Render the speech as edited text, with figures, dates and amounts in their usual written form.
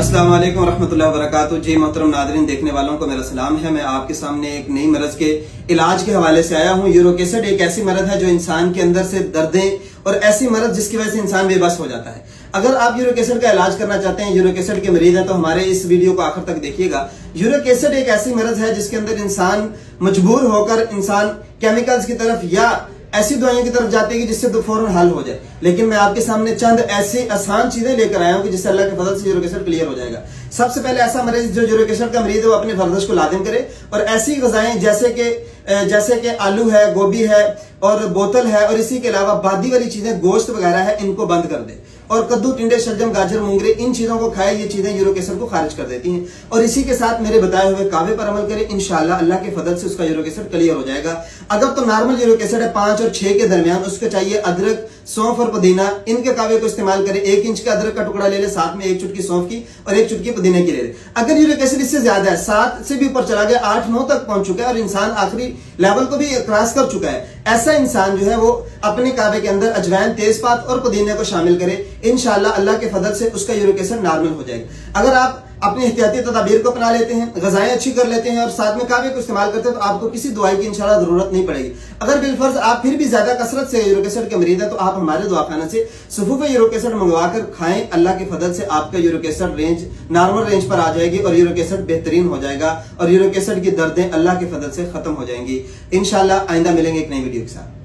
अस्सलाम वालेकुम रहमतुल्लाहि व बरकातुहू। जी मोहतरम नादरीन, देखने वालों को मेरा सलाम है। मैं आपके सामने एक नई मरज के इलाज के हवाले से आया हूँ। यूरिक एसिड एक ऐसी मरज है जो इंसान के अंदर से दर्दें और ऐसी मरज जिसकी वजह से इंसान बेबस हो जाता है। अगर आप यूरिक एसिड का इलाज करना चाहते हैं, यूरिक एसिड के मरीज हैं, तो हमारे इस वीडियो को आखिर तक देखिएगा। यूरिक एसिड एक ऐसी मरज है जिसके अंदर इंसान मजबूर होकर इंसान केमिकल्स की तरफ या ऐसी दवाइयों की तरफ जाते हैं कि जिससे तो फौरन हल हो जाए। लेकिन मैं आपके सामने चंद ऐसी आसान चीजें लेकर आया हूं कि जिससे अल्लाह के फजल से यूरिक एसिड क्लियर हो जाएगा। सबसे पहले ऐसा मरीज जो यूरिक एसिड का मरीज है वो अपने वर्जिश को लाजिम करे और ऐसी गजाएं जैसे कि आलू है, गोभी है और बोतल है और इसी के अलावा बादी वाली चीजें, गोश्त वगैरह है, इनको बंद कर दे। और कद्दू, टिंडे, शलजम, गाजर, मूंगरे, इन चीजों को खाए। ये चीजें यूरिक एसिड को खारिज कर देती हैं। और इसी के साथ मेरे बताए हुए कावे पर अमल करें, इंशाल्लाह अल्लाह के फजल से उसका यूरिक एसिड क्लियर हो जाएगा। अगर तो नॉर्मल यूरिक एसिड है 5 और 6 के दरमियान, उसको चाहिए अदरक, सौंफ और पुदीना, इनके कावे को इस्तेमाल करें। 1 इंच का अदरक का टुकड़ा ले ले, साथ में 1 चुटकी सौंफ की और 1 चुटकी पुदीने की ले ले। अगर यूरिक एसिड इससे ज्यादा है, 7 से भी ऊपर चला गया, 8-9 तक पहुंच चुका है और इंसान आखिरी लेवल को भी क्रॉस कर चुका है, ऐसा इंसान जो है वो अपने कावे के अंदर अजवाइन, तेजपात और पुदीने को शामिल करे। इंशाल्लाह अल्लाह के फजल से उसका यूरिक एसिड नॉर्मल हो जाएगा। अगर आप अपनी एहतियाती तदाबीर को अपना लेते हैं, गजाएं अच्छी कर लेते हैं और साथ में कावे को इस्तेमाल करते हैं, तो आपको किसी दवाई की इंशाल्लाह जरूरत नहीं पड़ेगी। अगर बिलफर्ज आप फिर भी ज्यादा कसरत से यूरिक एसिड के मरीज है, तो आप हमारे दवाखाना से सफूफ यूरिक एसिड मंगवा कर खाएं। अल्लाह के फजल से आपका uric acid range normal range पर आ जाएगी और यूरिक एसिड बेहतरीन हो जाएगा और यूरिक एसिड की दर्दें अल्लाह के फजल से खत्म हो जाएंगी। इंशाल्लाह आइंदा मिलेंगे एक नई वीडियो के साथ।